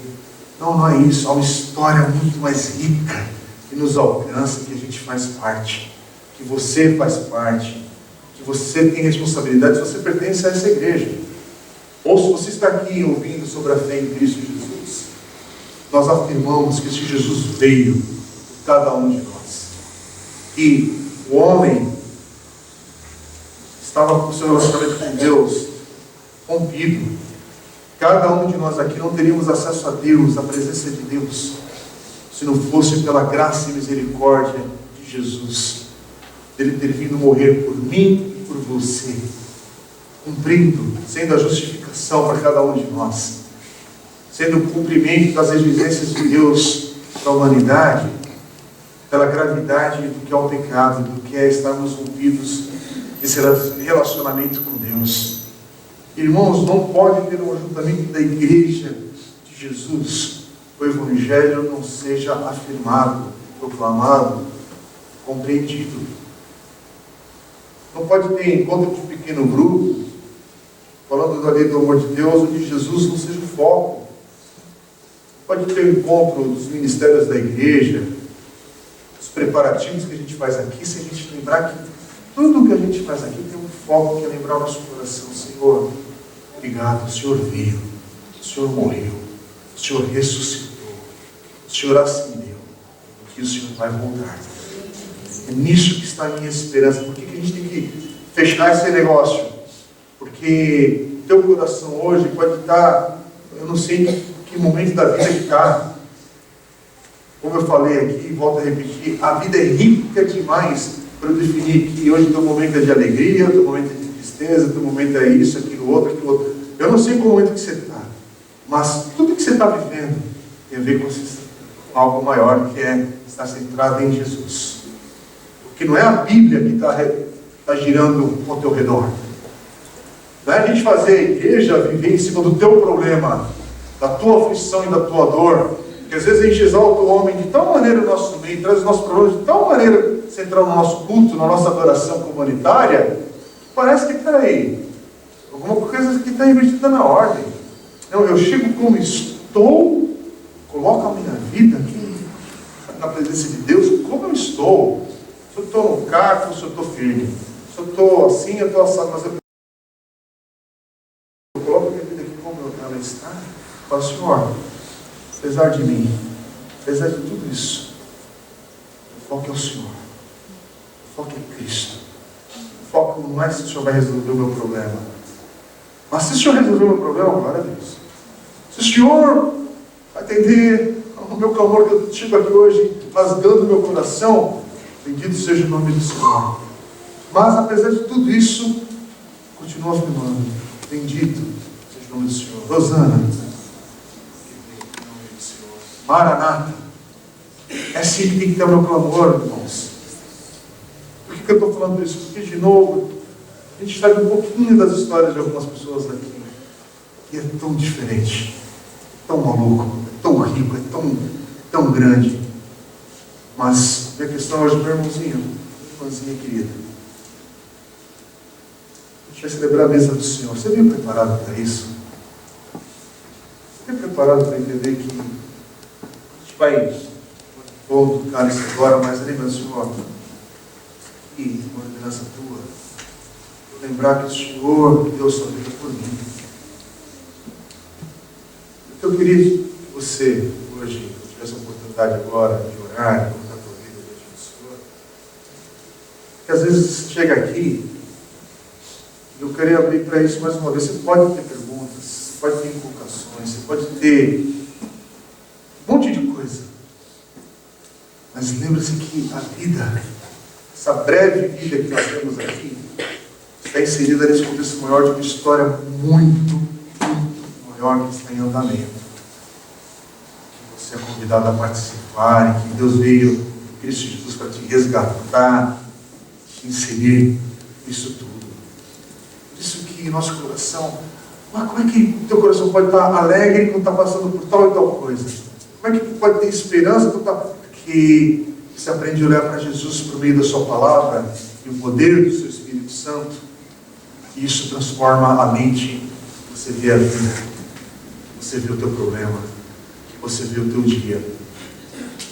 Não é isso. Há uma história muito mais rica que nos alcança, que a gente faz parte, que você faz parte, que você tem responsabilidade, se você pertence a essa igreja. Ou se você está aqui ouvindo sobre a fé em Cristo Jesus, nós afirmamos que esse Jesus veio por cada um de nós. E o homem estava com o seu relacionamento com Deus rompido. Cada um de nós aqui não teríamos acesso a Deus, à presença de Deus, se não fosse pela graça e misericórdia de Jesus, dele ter vindo morrer por mim e por você, cumprindo, sendo a justificação para cada um de nós, sendo o cumprimento das exigências de Deus para a humanidade, pela gravidade do que é o pecado, do que é estarmos rompidos nesse relacionamento com Deus. Irmãos, não pode ter um ajuntamento da igreja de Jesus, o Evangelho não seja afirmado, proclamado, compreendido. Não pode ter encontro de pequeno grupo, falando da lei do amor de Deus, onde Jesus não seja o foco. Não pode ter encontro dos ministérios da igreja, os preparativos que a gente faz aqui, se a gente lembrar que tudo que a gente faz aqui tem um foco que é lembrar o nosso coração. Senhor, obrigado, o Senhor veio, o Senhor morreu, o Senhor ressuscitou, o Senhor ascendeu, que o Senhor vai voltar. É nisso que está a minha esperança. Por que a gente tem que fechar esse negócio? Porque o teu coração hoje pode estar, eu não sei em que momento da vida que está. Como eu falei aqui, volto a repetir, a vida é rica demais para eu definir que hoje o teu momento é de alegria, o teu momento é de tristeza, o teu momento é isso, aquilo outro. Eu não sei qual momento que você está, mas tudo que você está vivendo tem a ver com algo maior, que é estar centrado em Jesus. Porque não é a Bíblia que está girando ao teu redor. Não é a gente fazer a igreja viver em cima do teu problema, da tua aflição e da tua dor. Porque às vezes a gente exalta o homem de tal maneira no nosso meio, traz os nossos problemas de tal maneira central no nosso culto, na nossa adoração comunitária, que parece que, peraí, alguma coisa que está invertida na ordem. Não, eu chego como estou, coloco a minha vida aqui na presença de Deus, como eu estou. Se eu estou no carro, se eu estou firme. Se eu estou assim, eu estou assado, mas eu coloco a minha vida aqui como ela está. Eu falo, Senhor, apesar de mim, apesar de tudo isso, o foco é o Senhor. O foco é Cristo. O foco não é se o Senhor vai resolver o meu problema. Mas se o Senhor resolver o meu problema, glória a Deus. Se o Senhor atender ao meu clamor que eu chego aqui hoje, rasgando o meu coração, bendito seja o nome do Senhor. Mas apesar de tudo isso, continua afirmando, bendito seja o nome do Senhor. Rosana, Maranata, é assim que tem que ter o meu clamor, irmãos. Por que eu estou falando isso? Porque, de novo, a gente sabe um pouquinho das histórias de algumas pessoas aqui, e é tão diferente, tão maluco, é tão rico, é tão grande. Mas minha questão hoje, meu irmãozinho, minha irmãzinha querida, a gente vai celebrar a mesa do Senhor. Você veio preparado para isso? Você veio preparado para entender que a gente vai tocar isso agora, mas lembra, Senhor, e uma ordenança tua, lembrar que o Senhor deu sua vida por mim. Eu queria que você, hoje, tivesse a oportunidade agora de orar, de colocar a tua vida diante do Senhor, que às vezes chega aqui, e eu queria abrir para isso mais uma vez. Você pode ter perguntas, você pode ter inculcações, você pode ter um monte de coisa, mas lembre-se que a vida, essa breve vida que nós temos aqui, está inserida nesse contexto maior de uma história muito maior que está em andamento, que você é convidado a participar, e que Deus veio em Cristo Jesus para te resgatar, te inserir isso tudo. Por isso que nosso coração, como é que o teu coração pode estar alegre quando está passando por tal e tal coisa? Como é que pode ter esperança quando está... Porque você aprende a olhar para Jesus por meio da sua palavra e o poder do seu Espírito Santo, e isso transforma a mente. Você vê a vida, você vê o teu problema, você vê o teu dia.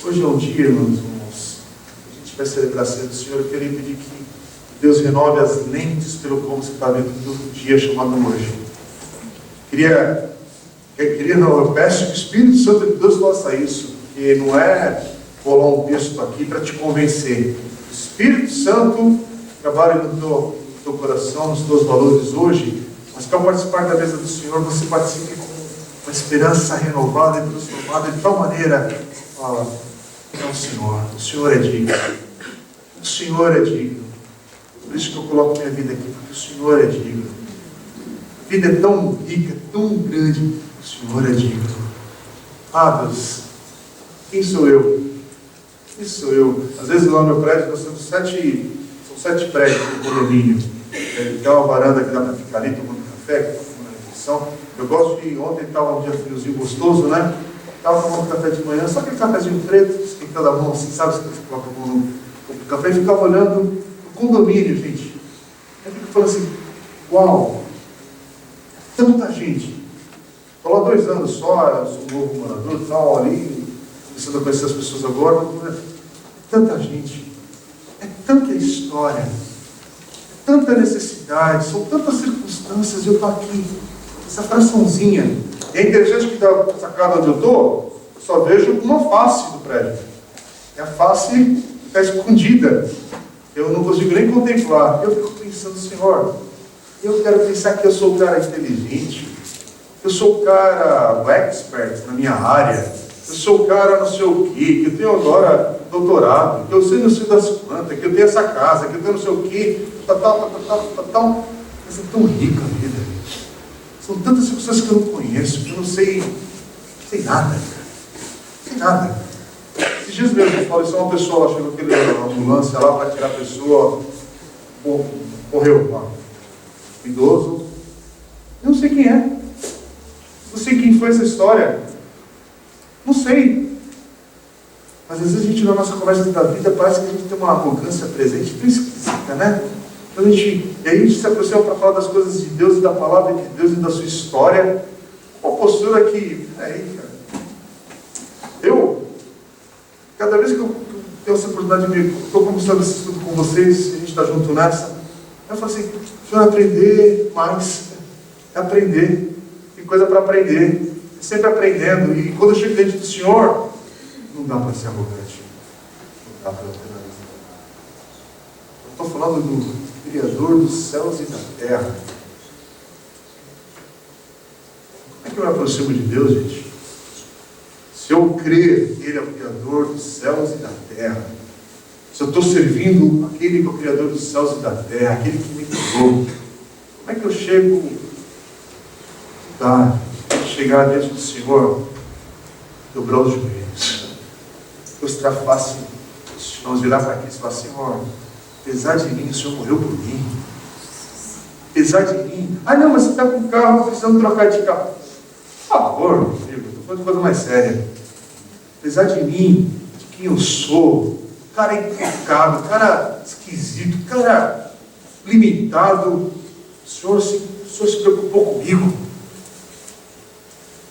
Hoje é um dia, meus irmãos, a gente vai celebrar a ceia do Senhor. Eu queria pedir que Deus renove as lentes pelo como você está vendo todo dia chamado hoje. Eu peço que o Espírito Santo de Deus faça isso, porque não é colar um texto aqui para te convencer. O Espírito Santo trabalha no teu coração, nos teus valores hoje, mas que ao participar da mesa do Senhor, você participe com uma esperança renovada e transformada de tal maneira que fala: é o Senhor é digno, o Senhor é digno. Por isso que eu coloco minha vida aqui, porque o Senhor é digno. A vida é tão rica, tão grande, o Senhor é digno. Ah, Deus, quem sou eu? Quem sou eu? Às vezes lá no meu prédio nós temos 7 prédios no condomínio. Tem uma varanda que dá para ficar ali tomando café, tomando refeição. Eu gosto de... Ontem estava um dia friozinho gostoso, né? Estava tomando café de manhã, só aquele cafezinho preto, esquentando a mão assim, sabe? Você coloca a mão no café e ficava olhando o condomínio, gente. Aí fico falando assim: uau, tanta gente. Estou lá 2 anos só, eu sou um novo morador e tal, ali, começando a conhecer as pessoas agora. Tanta gente, é tanta história, é tanta necessidade, são tantas circunstâncias, e eu estou aqui, essa fraçãozinha. E é interessante que da sacada onde eu estou, eu só vejo uma face do prédio. É a face que está escondida. Eu não consigo nem contemplar. Eu fico pensando: Senhor, eu quero pensar que eu sou o cara inteligente, eu sou o cara expert na minha área, eu sou o cara não sei o quê, que eu tenho agora doutorado, que eu sei não sei das quantas, que eu tenho essa casa, que eu tenho não sei o quê, tal. Mas é tão rica a vida. São tantas circunstâncias que eu não conheço, que eu não sei nada. Sei nada. Esses dias mesmo, eu falei: se uma pessoa lá, chegou aquele ambulância lá para tirar a pessoa, morreu lá, idoso, eu não sei quem é. Não sei quem foi essa história. Não sei. Mas às vezes a gente, na nossa conversa da vida, parece que a gente tem uma arrogância presente tão esquisita, né? Então e aí a gente se aproxima para falar das coisas de Deus e da palavra de Deus e da sua história. Uma postura que, cada vez que eu tenho essa oportunidade de estou conversando esse estudo com vocês, a gente está junto nessa, eu falo assim: Senhor, aprender mais, aprender, tem coisa para aprender, sempre aprendendo. E quando eu chego diante do Senhor, não dá para ser arrogante, não dá para penalizar. Eu estou falando do Criador dos céus e da terra. Como é que eu me aproximo de Deus, gente? Se eu crer que Ele é o Criador dos céus e da terra, se eu estou servindo aquele que é o Criador dos céus e da terra, aquele que me criou, como é que eu chego chegar diante do Senhor, dobrar os joelhos, mostrar a face dos irmãos, virar para Cristo e falar: Senhor, apesar de mim, o Senhor morreu por mim. Apesar de mim. Ah, não, mas você está com o carro, precisando trocar de carro. Por favor, meu filho, estou falando de coisa mais séria. Apesar de mim, de quem eu sou, cara impecável, cara esquisito, cara limitado, o Senhor se preocupou comigo.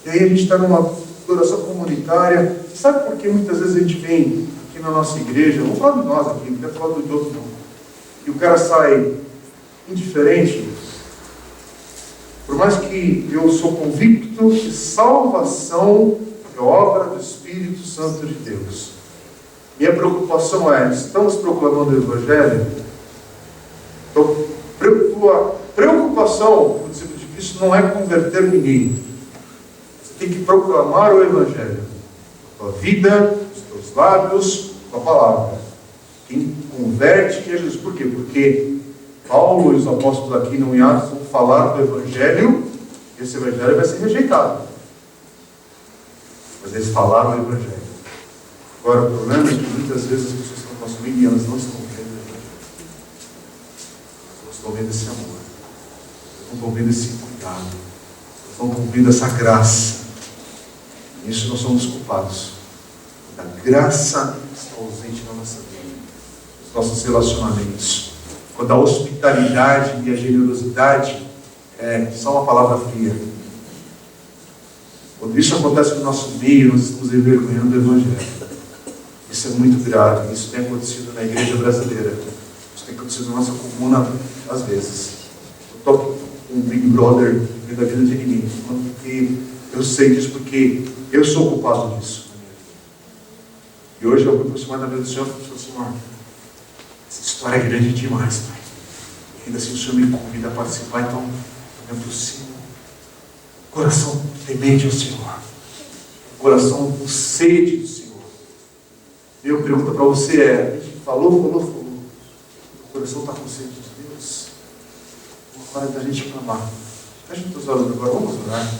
E aí a gente está numa adoração comunitária. Sabe por que muitas vezes a gente vem aqui na nossa igreja, não falo de nós aqui, não quero falar do outro não, e o cara sai indiferente? Por mais que eu sou convicto que salvação é obra do Espírito Santo de Deus. Minha preocupação é: estamos proclamando o Evangelho? Então, tua preocupação com o discípulo de Cristo não é converter ninguém. Você tem que proclamar o Evangelho. A tua vida, os teus lábios, a tua palavra. Quem converte é Jesus. Por quê? Porque Paulo e os apóstolos aqui no Atos vão falar do Evangelho esse evangelho vai ser rejeitado. Mas eles falaram o evangelho. Agora, o problema é que muitas vezes as pessoas estão consumindo e elas não estão vendo o evangelho. Elas não estão vendo esse amor. Elas não estão vendo esse cuidado. Elas não estão vendo essa graça. E isso nós somos culpados. A graça está ausente na nossa vida, nos nossos relacionamentos. Quando a hospitalidade e a generosidade é só uma palavra fria. Quando isso acontece no nosso meio, nós estamos envergonhando o evangelho. Isso é muito grave. Isso tem acontecido na igreja brasileira. Isso tem acontecido na nossa comuna às vezes. Eu estou com um Big Brother vendo a vida de ninguém. Porque eu sei disso, porque eu sou culpado disso. E hoje eu me aproximar da mesa do Senhor e falei, Senhor, essa história é grande demais, Pai. E ainda assim o Senhor me convida a participar, então eu me aproximo. Coração temente ao Senhor. Coração com sede do Senhor. Minha pergunta para você é, falou. O coração está com sede de Deus. Agora é da gente clamar. Feche os teus olhos agora, vamos orar.